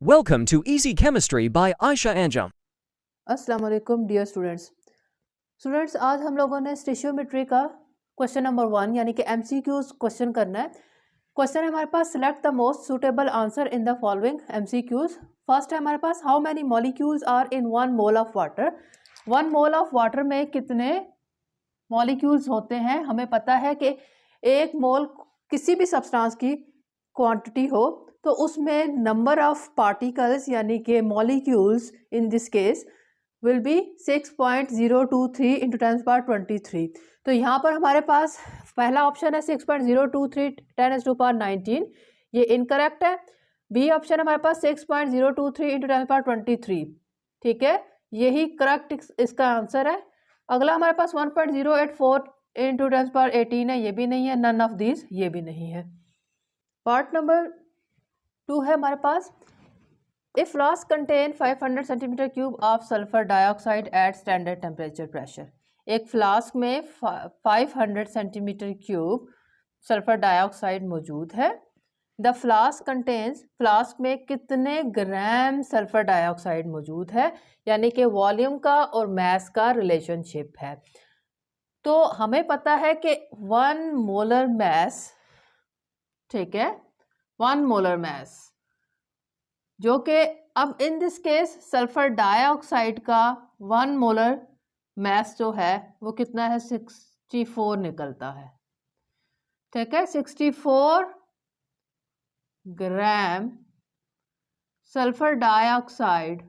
Welcome to Easy Chemistry by Aisha Anjum. अस्सलाम वालेकुम dear students, आज हम लोगों ने स्टिशियोमेट्री का क्वेश्चन नंबर 1 यानी कि एमसीक्यूज क्वेश्चन करना है। क्वेश्चन है हमारे पास, select the most suitable answer in the following MCQs. First है हमारे पास, how many molecules are in 1 mole of water. 1 mole of water में कितने मॉलिक्यूल्स होते हैं। हमें पता है कि 1 मोल किसी भी सब्सटेंस की क्वांटिटी हो तो उसमें नंबर ऑफ पार्टिकल्स यानी कि molecules in this case will be 6.023 into 10⁻23। तो यहाँ पर हमारे पास पहला ऑप्शन है 6.023 10⁻19, ये इनकरेक्ट है। बी ऑप्शन हमारे पास 6.023 इंटू 10⁻23, ठीक है, यही करेक्ट इसका आंसर है। अगला हमारे पास 1.084 इंटू 10⁻18 है, ये भी नहीं है। नन ऑफ दिस, ये भी नहीं है। पार्ट नंबर 2 है हमारे पास, if flask contain 500 centimetre cube of sulphur dioxide at standard temperature pressure. एक फ्लास्क में 500 सेंटीमीटर क्यूब सल्फर डाइऑक्साइड मौजूद है। द फ्लास्क कंटेन्स, फ्लास्क में कितने ग्राम सल्फर डाइऑक्साइड मौजूद है, यानी कि वॉल्यूम का और मास का रिलेशनशिप है। तो हमें पता है कि 1 मोलर मास, ठीक है, 1 मोलर मास, जो कि अब in this case sulphur dioxide का 1 मोलर मास जो है वो कितना है, 64 निकलता है, ठीक है। 64 ग्राम सल्फर डाइऑक्साइड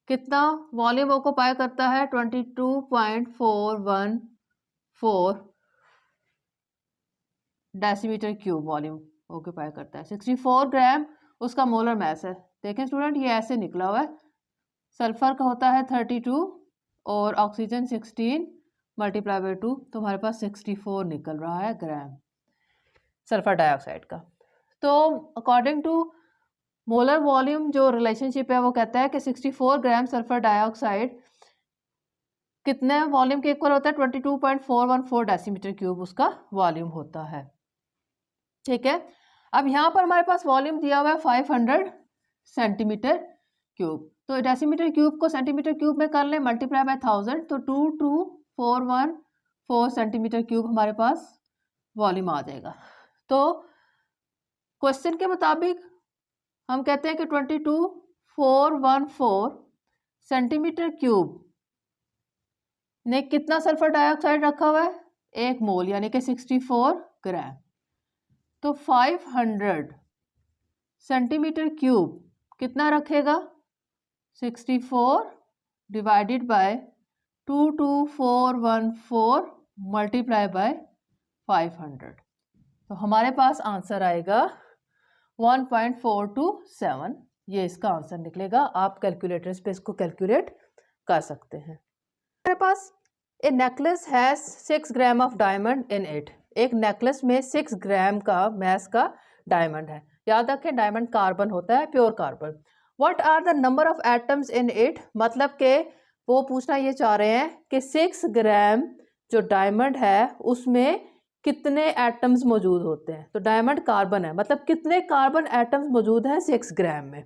कितना वॉल्यूम ऑक्युपाई करता है, 22.414 डेसीमीटर क्यूब वॉल्यूम ऑक्युपाई करता है। 64 ग्राम उसका मोलर मास है। देखें स्टूडेंट, ये ऐसे निकला हुआ है, सल्फर का होता है 32 और ऑक्सीजन 16 मल्टीप्लाई बाय 2, तो हमारे पास 64 निकल रहा है ग्राम सल्फर डाइऑक्साइड का। तो अकॉर्डिंग टू मोलर वॉल्यूम जो रिलेशनशिप है वो कहता है कि 64 ग्राम सल्फर डाइऑक्साइड कितने वॉल्यूम के इक्वल होता है, 22.414 डेसीमीटर क्यूब उसका वॉल्यूम होता है, ठीक है। अब यहाँ पर हमारे पास वॉल्यूम दिया हुआ है 500 सेंटीमीटर क्यूब, तो डेसीमीटर क्यूब को सेंटीमीटर क्यूब में कर लें, मल्टीप्लाई बाय 1000, तो 22414 सेंटीमीटर क्यूब हमारे पास वॉल्यूम आ जाएगा। तो क्वेश्चन के मुताबिक हम कहते हैं कि 22414 सेंटीमीटर क्यूब ने कितना सल्फर डाइऑक्साइड रखा हुआ है, 1 मोल यानी कि 64 ग्राम। तो 500 सेंटीमीटर क्यूब कितना रखेगा, 64 डिवाइडेड बाय 22414 मल्टीप्लाई बाय 500, तो हमारे पास आंसर आएगा 1.427। ये इसका आंसर निकलेगा। आप कैलकुलेटर्स पे इसको कैलकुलेट कर सकते हैं। हमारे पास a necklace has 6 gram of diamond in it. एक नेकलेस में 6 ग्राम का मास का डायमंड है। याद रखें, डायमंड कार्बन होता है, pure carbon. What are the number of atoms in it, मतलब कि वो पूछना ये चाह रहे हैं कि 6 ग्राम जो डायमंड है उसमें कितने एटम्स मौजूद होते हैं। तो डायमंड कार्बन है, मतलब कितने कार्बन एटम्स मौजूद हैं 6 ग्राम में,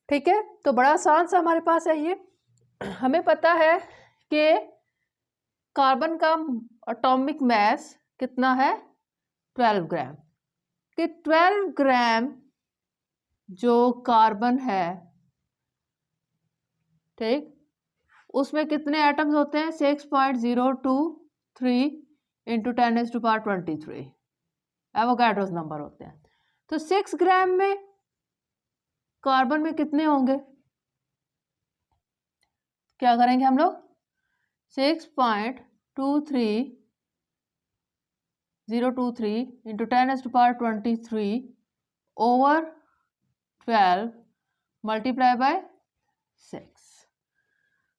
ठीक है। तो बड़ा आसान सा हमारे पास है ये। हमें पता है कि कार्बन का एटॉमिक मास कितना है, 12 ग्राम। कि 12 ग्राम जो कार्बन है, ठीक, उसमें कितने एटम्स होते हैं, 6.023 इंटू 10⁻23 एवोगाड्रोस नंबर होते हैं। तो 6 ग्राम में कार्बन में कितने होंगे, क्या करेंगे हम लोग, 6.023 इंटू 10⁻23 ओवर 12 मल्टीप्लाई बाय 6,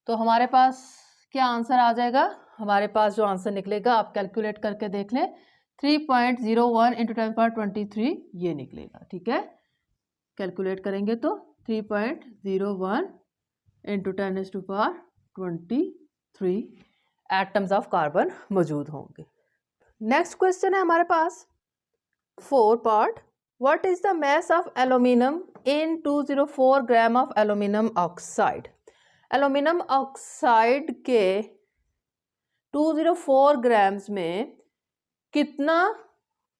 तो हमारे पास क्या आंसर आ जाएगा। हमारे पास जो आंसर निकलेगा आप कैलकुलेट करके देख लें, 3.01 इंटू 10⁻23 ये निकलेगा, ठीक है। कैलकुलेट करेंगे तो 3.01 इंटू 10⁻23 एटम्स ऑफ कार्बन मौजूद होंगे। नेक्स्ट क्वेश्चन है हमारे पास 4 part, What is the mass of aluminum in 204 gram of aluminium oxide? Aluminium oxide के 204 ग्राम्स में कितना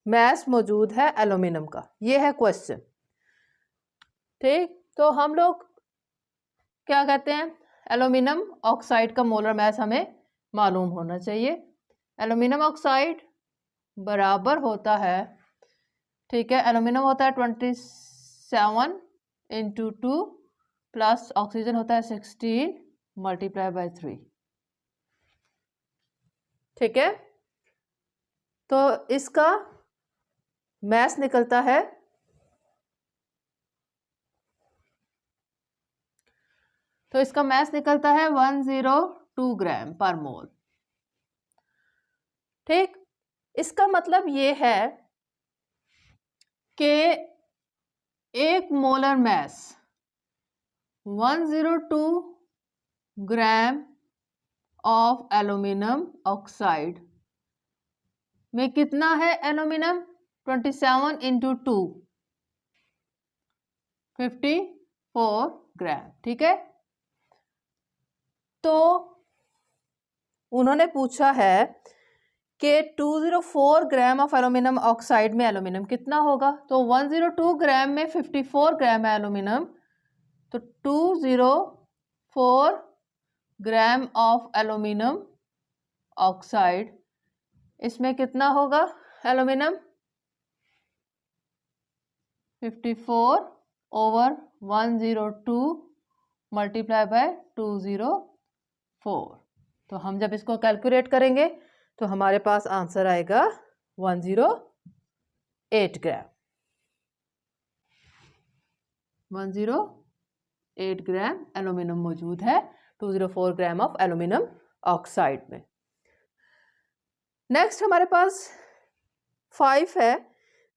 मास मौजूद है एल्यूमिनियम का, ये है क्वेश्चन। ठीक, तो हम लोग क्या कहते हैं, एल्यूमिनियम ऑक्साइड का मोलर मास हमें मालूम होना चाहिए। एल्यूमिनियम ऑक्साइड बराबर होता है, ठीक है, एल्यूमिनियम होता है 27 इंटू 2 प्लस ऑक्सीजन होता है 16 मल्टीप्लाई बाय 3। ठीक है, तो इसका मास निकलता है, तो इसका मास निकलता है 102 ग्राम पर मोल। ठीक, इसका मतलब ये है कि एक molar mass 102 gram of aluminium oxide में कितना है एल्यूमिनियम, 27 इंटू 2 54 ग्राम। ठीक है, तो उन्होंने पूछा है कि 204 ग्राम ऑफ एल्यूमिनियम ऑक्साइड में एल्यूमिनियम कितना होगा, तो 102 ग्राम में 54 ग्राम है एल्यूमिनियम, तो 204 ग्राम ऑफ एल्यूमिनियम ऑक्साइड, इसमें कितना होगा एल्यूमिनियम, 54 ओवर 102 मल्टीप्लाई बाय 204। तो हम जब इसको कैलकुलेट करेंगे तो हमारे पास आंसर आएगा 108 ग्राम। 108 ग्राम एल्यूमिनियम मौजूद है 204 ग्राम ऑफ एल्यूमिनियम ऑक्साइड में। नेक्स्ट हमारे पास 5 है,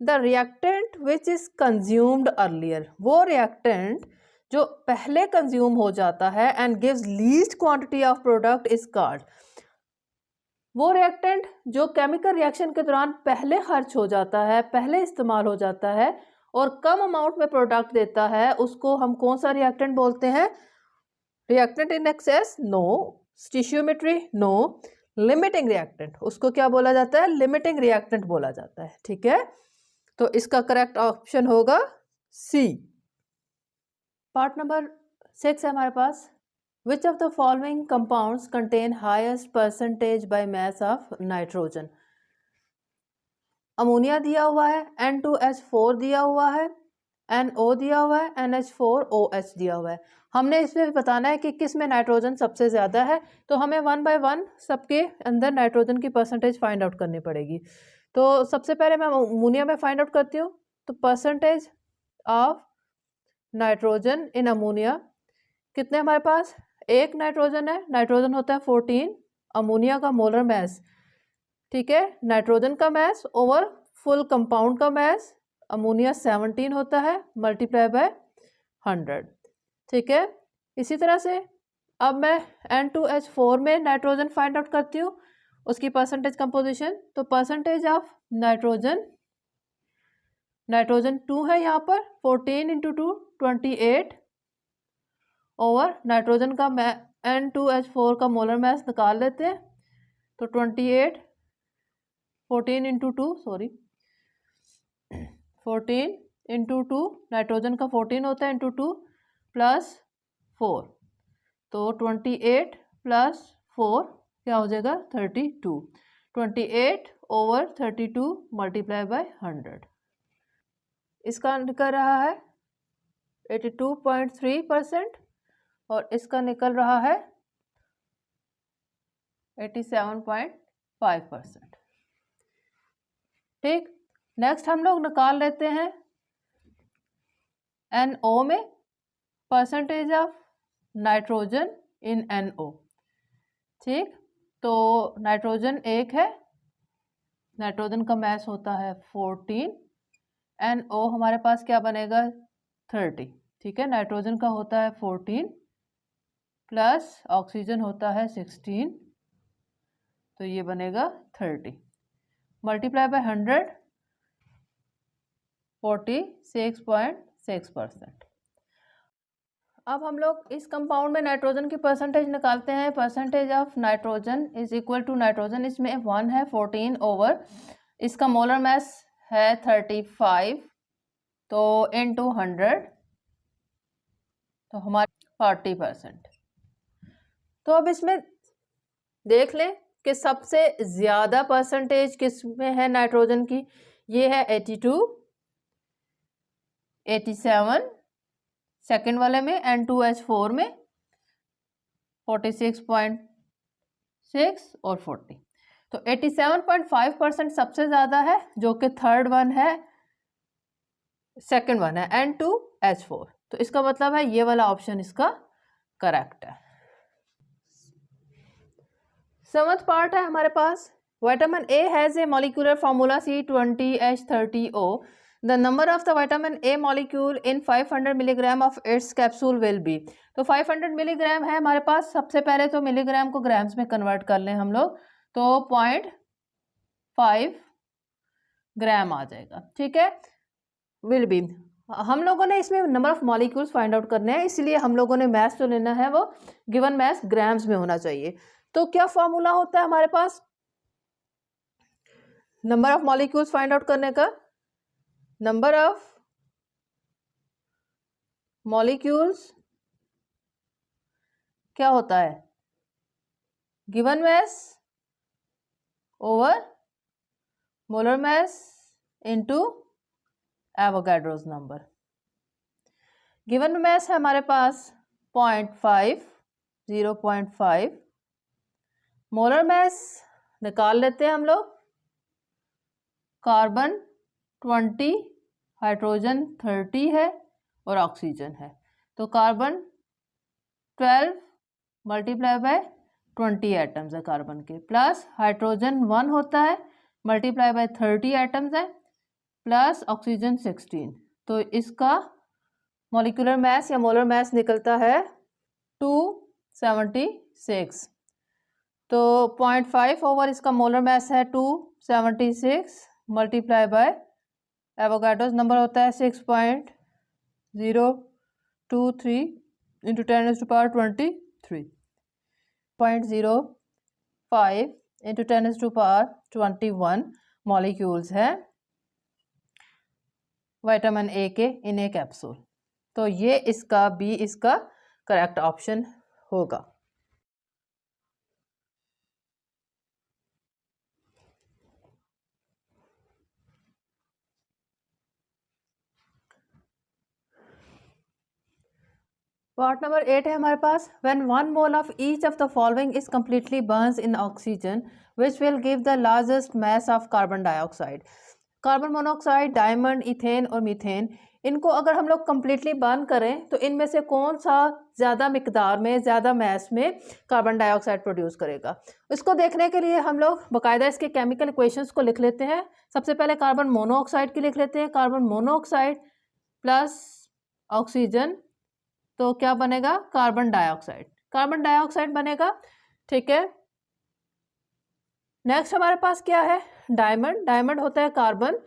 the reactant which is consumed earlier. वो रिएक्टेंट जो पहले कंज्यूम हो जाता है and gives least quantity of product is called. वो रिएक्टेंट जो केमिकल रिएक्शन के दौरान पहले खर्च हो जाता है, पहले इस्तेमाल हो जाता है और कम अमाउंट में प्रोडक्ट देता है, उसको हम कौन सा रिएक्टेंट बोलते हैं, reactant in excess no, stoichiometry no, limiting reactant उसको क्या बोला जाता है, लिमिटिंग रिएक्टेंट बोला जाता है। ठीक है, तो इसका करेक्ट ऑप्शन होगा सी। पार्ट नंबर 6 है हमारे पास, which of the following compounds contain highest percentage by mass of nitrogen. Ammonia दिया हुआ है, N2H4 दिया हुआ है, NO दिया हुआ है, NH4OH दिया हुआ है। हमने इसमें बताना है कि किस में नाइट्रोजन सबसे ज़्यादा है, तो हमें 1 बाय 1 सबके अंदर नाइट्रोजन की परसेंटेज फाइंड आउट करनी पड़ेगी। तो सबसे पहले मैं अमोनिया में फाइंड आउट करती हूँ, तो percentage of nitrogen in ammonia कितने हमारे पास, एक नाइट्रोजन है, नाइट्रोजन होता है 14, अमोनिया का मोलर मास, ठीक है, नाइट्रोजन का मास ओवर फुल कंपाउंड का मास, अमोनिया 17 होता है मल्टीप्लाई बाय 100। ठीक है, इसी तरह से अब मैं N2H4 में नाइट्रोजन फाइंड आउट करती हूँ, उसकी परसेंटेज कंपोजिशन, तो परसेंटेज ऑफ नाइट्रोजन, नाइट्रोजन 2 है यहाँ पर, 14 इंटू 2 28 ओवर नाइट्रोजन का N2H4 का मोलर मास निकाल लेते हैं, तो 28 14 इंटू 2 सॉरी 14 इंटू 2 नाइट्रोजन का 14 होता है इंटू 2 प्लस 4, तो 28 प्लस 4 क्या हो जाएगा 32, 28 ओवर 32 मल्टीप्लाई बाय 100। इसका निकल रहा है 82.3% और इसका निकल रहा है 87.5%। ठीक, नेक्स्ट हम लोग निकाल लेते हैं NO में percentage of nitrogen in NO। ठीक, तो नाइट्रोजन एक है, नाइट्रोजन का मास होता है 14, NO हमारे पास क्या बनेगा 30। ठीक है, नाइट्रोजन का होता है 14 प्लस ऑक्सीजन होता है 16, तो ये बनेगा 30 मल्टीप्लाई बाय 100, 46.6%। अब हम लोग इस कंपाउंड में नाइट्रोजन की परसेंटेज निकालते हैं। Percentage of nitrogen is equal to nitrogen, इसमें 1 है 14 ओवर, इसका मोलर मास है 35, तो इनटू 100, तो हमारे 40%। तो अब इसमें देख लें कि सबसे ज़्यादा परसेंटेज किस में है नाइट्रोजन की। ये है 82, 87 सेकेंड वाले में, N2H4 में 46.6 और 40। तो 87.5% सबसे ज़्यादा है, जो कि थर्ड वन है, सेकेंड वन है N2H4। तो इसका मतलब है ये वाला ऑप्शन इसका करेक्ट है। 7th पार्ट है हमारे पास। Vitamin A has a molecular formula C20H30O। The number of the vitamin A molecule in 500 milligram of its capsule will be. तो 500 मिलीग्राम है हमारे पास। सबसे पहले तो मिलीग्राम को ग्राम्स में कन्वर्ट कर लें हम लोग, तो 0.5 ग्राम आ जाएगा। ठीक है, विल बी। हम लोगों ने इसमें number of molecules find out करने हैं, इसलिए हम लोगों ने मैथ जो लेना है वो गिवन मैथ ग्राम्स में होना चाहिए। तो क्या फॉर्मूला होता है हमारे पास number of molecules find out करने का? नंबर ऑफ मॉलिक्यूल्स क्या होता है? Given mass over molar mass into Avogadro's number. Given mass है हमारे पास 0.5, 0.5। मोलर मास निकाल लेते हैं हम लोग। कार्बन 20, हाइड्रोजन 30 है और ऑक्सीजन है, तो कार्बन 12 मल्टीप्लाई बाय 20 एटम्स है कार्बन के, प्लस हाइड्रोजन 1 होता है मल्टीप्लाई बाय 30 एटम्स है, प्लस ऑक्सीजन 16। तो इसका मॉलिक्यूलर मास या मोलर मास निकलता है 276। तो 0.5 ओवर इसका मोलर मास है 276 मल्टीप्लाई बाय एवोगाड्रोस नंबर होता है 6.023 इंटू 10⁻23। 0.05 इंटू 10⁻21 मॉलिक्यूल्स है विटामिन ए के इन ए कैप्सूल। तो ये इसका बी इसका करेक्ट ऑप्शन होगा। पार्ट नंबर 8 है हमारे पास। When 1 mole of each of the following is completely burns in oxygen which will give the largest mass of carbon dioxide. Carbon monoxide, diamond, ethane और methane, इनको अगर हम लोग कम्प्लीटली बर्न करें तो इनमें से कौन सा ज़्यादा मिकदार में, ज़्यादा मास में कार्बन डाइऑक्साइड प्रोड्यूस करेगा? इसको देखने के लिए हम लोग बाकायदा इसके केमिकल इक्वेशंस को लिख लेते हैं। सबसे पहले कार्बन मोनोऑक्साइड की लिख लेते हैं। कार्बन मोनोऑक्साइड प्लस ऑक्सीजन, तो क्या बनेगा? Carbon dioxide. कार्बन डाइऑक्साइड बनेगा। ठीक है, नेक्स्ट हमारे पास क्या है? डायमंड। डायमंड होता है कार्बन,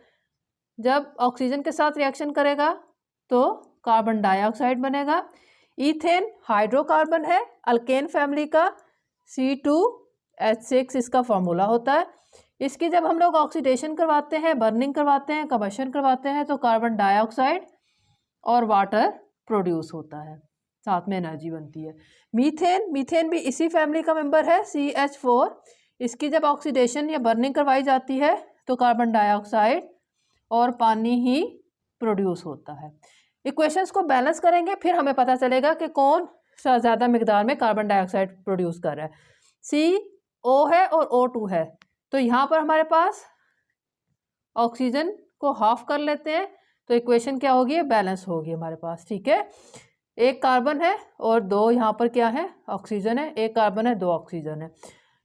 जब ऑक्सीजन के साथ रिएक्शन करेगा तो कार्बन डाइऑक्साइड बनेगा। ईथेन हाइड्रोकार्बन है, अल्केन फैमिली का, C2H6 इसका फॉर्मूला होता है। इसकी जब हम लोग ऑक्सीडेशन करवाते हैं, बर्निंग करवाते हैं, कंबशन करवाते हैं, तो कार्बन डाइऑक्साइड और वाटर प्रोड्यूस होता है, साथ में एनर्जी बनती है। मीथेन, मीथेन भी इसी फैमिली का मेंबर है, CH4। इसकी जब ऑक्सीडेशन या बर्निंग करवाई जाती है तो कार्बन डाइऑक्साइड और पानी ही प्रोड्यूस होता है। इक्वेशंस को बैलेंस करेंगे, फिर हमें पता चलेगा कि कौन सा ज़्यादा मिकदार में कार्बन डाइऑक्साइड प्रोड्यूस कर रहा है। CO है और O2 है, तो यहाँ पर हमारे पास ऑक्सीजन को हाफ कर लेते हैं, तो इक्वेशन क्या होगी? बैलेंस होगी हमारे पास। ठीक है, एक कार्बन है और दो यहाँ पर क्या है? ऑक्सीजन है। एक कार्बन है, दो ऑक्सीजन है।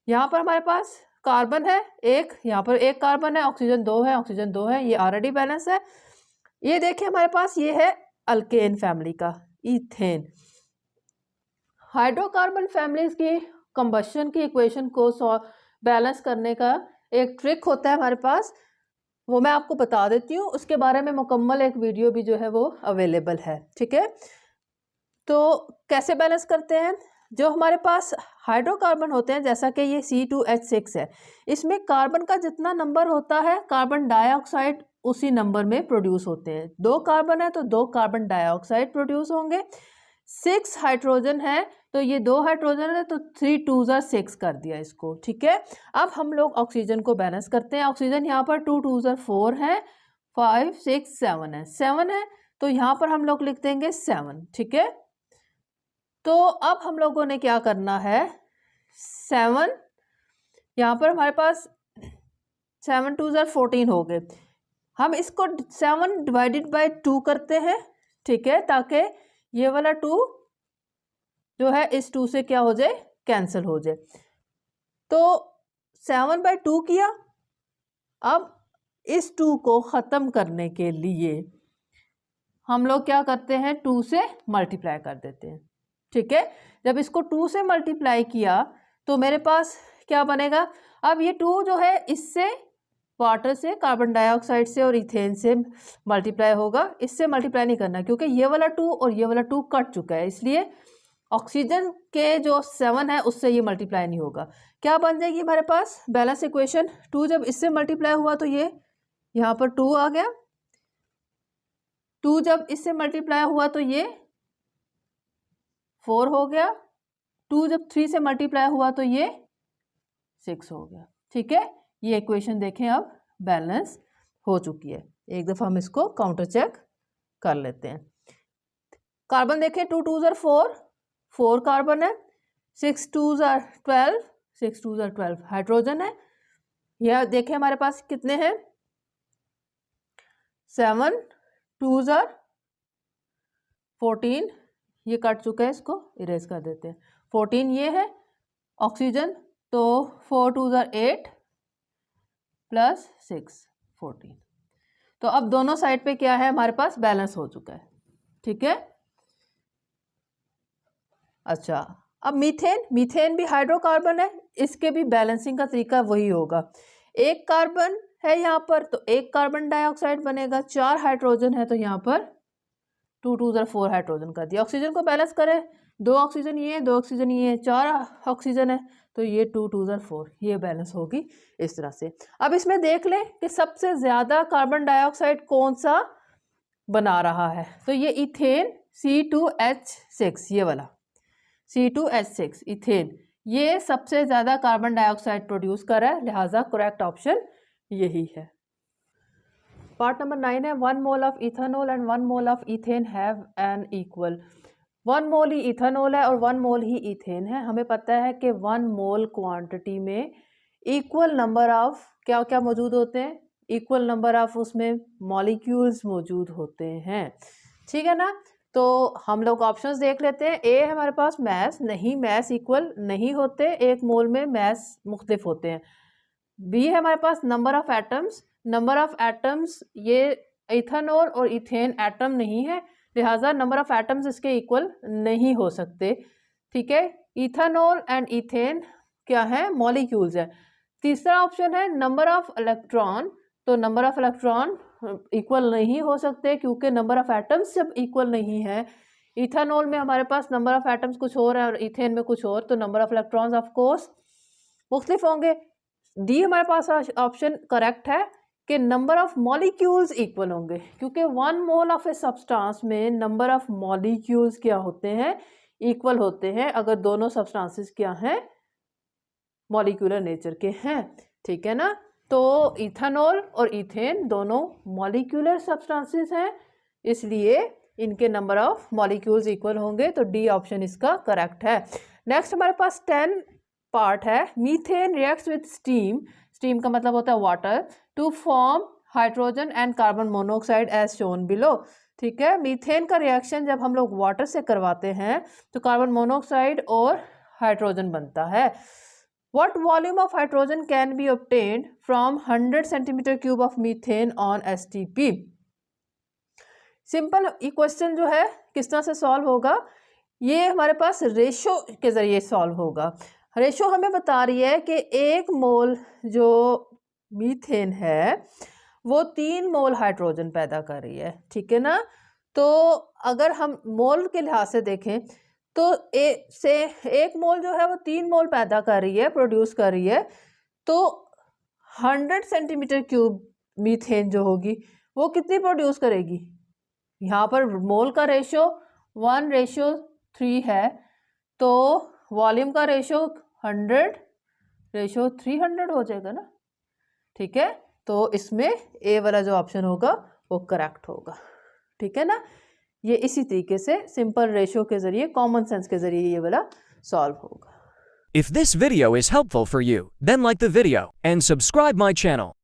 यहाँ पर हमारे पास कार्बन है एक, यहाँ पर एक कार्बन है, ऑक्सीजन दो है, ऑक्सीजन दो है, ये ऑलरेडी बैलेंस है। ये देखिए हमारे पास ये है अल्केन फैमिली का, ईथेन। हाइड्रोकार्बन फैमिलीज की कंबशन की इक्वेशन को बैलेंस करने का एक ट्रिक होता है हमारे पास, वो मैं आपको बता देती हूँ, उसके बारे में मुकम्मल एक वीडियो भी जो है वो अवेलेबल है, ठीक है। तो कैसे बैलेंस करते हैं? जो हमारे पास हाइड्रोकार्बन होते हैं, जैसा कि ये C2H6 है, इसमें कार्बन का जितना नंबर होता है कार्बन डाइऑक्साइड उसी नंबर में प्रोड्यूस होते हैं। 2 कार्बन है तो 2 कार्बन डाइऑक्साइड प्रोड्यूस होंगे। 6 हाइड्रोजन है तो ये 2 हाइड्रोजन है तो 3 2 ज़ा 6 कर दिया इसको, ठीक है। अब हम लोग ऑक्सीजन को बैलेंस करते हैं। ऑक्सीजन यहाँ पर 2 2 ज़ा 4 है, 5 6 7 है, 7 है तो यहाँ पर हम लोग लिख देंगे 7, ठीक है। तो अब हम लोगों ने क्या करना है, 7 यहाँ पर हमारे पास 7 2 ज़ा 14 हो गए। हम इसको 7 डिवाइडेड बाय 2 करते हैं, ठीक है, ताकि ये वाला 2 जो है इस 2 से क्या हो जाए, कैंसिल हो जाए। तो 7/2 किया। अब इस 2 को ख़त्म करने के लिए हम लोग क्या करते हैं, 2 से मल्टीप्लाई कर देते हैं, ठीक है। जब इसको 2 से मल्टीप्लाई किया तो मेरे पास क्या बनेगा, अब ये 2 जो है इससे वाटर से, कार्बन डाइऑक्साइड से और इथेन से मल्टीप्लाई होगा। इससे मल्टीप्लाई नहीं करना क्योंकि ये वाला 2 और ये वाला 2 कट चुका है, इसलिए ऑक्सीजन के जो 7 है उससे ये मल्टीप्लाई नहीं होगा। क्या बन जाएगी हमारे पास बैलेंस इक्वेशन, 2 जब इससे मल्टीप्लाई हुआ तो ये यहाँ पर 2 आ गया, 2 जब इससे मल्टीप्लाई हुआ तो ये 4 हो गया, 2 जब 3 से मल्टीप्लाई हुआ तो ये 6 हो गया, ठीक है। ये इक्वेशन देखें अब बैलेंस हो चुकी है। एक दफ़ा हम इसको काउंटर चेक कर लेते हैं। कार्बन देखें 2 2 ज़ा 4, 4 कार्बन है, 6 2 ज़ा 12, 6 2 ज़ा 12 हाइड्रोजन है। यह देखें हमारे पास कितने हैं, 7 2 ज़ा 14, ये कट चुका है, इसको इरेज कर देते हैं। 14 ये है ऑक्सीजन, तो 4 2 ज़ा 8 प्लस 6 14। तो अब दोनों साइड पे क्या है हमारे पास बैलेंस हो चुका है, ठीक है। अच्छा, अब मीथेन, मीथेन भी हाइड्रोकार्बन है, इसके भी बैलेंसिंग का तरीका वही होगा। एक कार्बन है यहाँ पर तो एक कार्बन डाइऑक्साइड बनेगा, 4 हाइड्रोजन है तो यहाँ पर 2 2 ज़ा 4 हाइड्रोजन कर दिया। ऑक्सीजन को बैलेंस करें, 2 ऑक्सीजन ये है, 2 ऑक्सीजन ये है, 4 ऑक्सीजन है तो ये 2 2 ज़ा 4, ये बैलेंस होगी इस तरह से। अब इसमें देख लें कि सबसे ज़्यादा कार्बन डाइऑक्साइड कौन सा बना रहा है, तो ये इथेन C2H6, ये वाला C2H6 इथेन, ये सबसे ज़्यादा कार्बन डाइऑक्साइड प्रोड्यूस कर रहा है, लिहाजा करेक्ट ऑप्शन यही है। पार्ट नंबर 9 है 1 mole of ethanol and 1 mole of ethane have an equal. 1 mole he ethanol है और 1 मोल ही इथेन है। हमें पता है कि 1 मोल क्वांटिटी में इक्वल नंबर ऑफ क्या क्या मौजूद होते हैं, इक्वल नंबर ऑफ उसमें मॉलिक्यूल्स मौजूद होते हैं, ठीक है ना। तो हम लोग ऑप्शंस देख लेते हैं। ए है हमारे पास मैस, नहीं मैस इक्वल नहीं होते, 1 मोल में मैस मुख्तलिफ होते हैं। बी है हमारे पास number of atoms, number of atoms ये इथेनॉल और इथेन एटम नहीं है, लिहाजा नंबर ऑफ एटम्स इसके इक्वल नहीं हो सकते, ठीक है। इथेनॉल एंड इथेन क्या है, मॉलिक्यूल्स है। तीसरा ऑप्शन है नंबर ऑफ इलेक्ट्रॉन, तो नंबर ऑफ इलेक्ट्रॉन इक्वल नहीं हो सकते क्योंकि नंबर ऑफ एटम्स जब इक्वल नहीं है, इथेनॉल में हमारे पास नंबर ऑफ एटम्स कुछ और है और इथेन में कुछ और, तो number of electrons of course मुख्तलिफ होंगे। डी हमारे पास ऑप्शन करेक्ट है कि नंबर ऑफ मॉलिक्यूल्स इक्वल होंगे क्योंकि 1 मोल ऑफ ए सब्सटेंस में नंबर ऑफ मॉलिक्यूल्स क्या होते हैं, इक्वल होते हैं अगर दोनों सब्सटेंसेस क्या हैं, मॉलिक्यूलर नेचर के हैं, ठीक है ना। तो इथेनॉल और इथेन दोनों मॉलिक्यूलर सब्सटेंसेस हैं, इसलिए इनके नंबर ऑफ मॉलिक्यूल्स इक्वल होंगे, तो डी ऑप्शन इसका करेक्ट है। नेक्स्ट हमारे पास 10 पार्ट है methane reacts with steam, steam का मतलब होता है water, to form hydrogen and carbon monoxide as shown below, ठीक है। मीथेन का रिएक्शन जब हम लोग वाटर से करवाते हैं तो कार्बन मोनोऑक्साइड और हाइड्रोजन बनता है। What volume of hydrogen can be obtained from 100 centimeter cube of methane on STP? Simple question जो है किस तरह से सॉल्व होगा, ये हमारे पास रेशो के ज़रिए सॉल्व होगा। रेशो हमें बता रही है कि 1 मोल जो मीथेन है वो 3 मोल हाइड्रोजन पैदा कर रही है, ठीक है ना। तो अगर हम मोल के लिहाज से देखें तो एक मोल जो है वो 3 मोल पैदा कर रही है, प्रोड्यूस कर रही है। तो 100 सेंटीमीटर क्यूब मीथेन जो होगी वो कितनी प्रोड्यूस करेगी? यहाँ पर मोल का रेशो 1:3 है, तो वॉल्यूम का रेशो 100:300 हो जाएगा ना, ठीक है। तो इसमें ए वाला जो ऑप्शन होगा वो करेक्ट होगा, ठीक है ना। ये इसी तरीके से सिंपल रेशो के जरिए, कॉमन सेंस के जरिए ये वाला सॉल्व होगा। If this video is helpful for you, then like the video and subscribe my channel.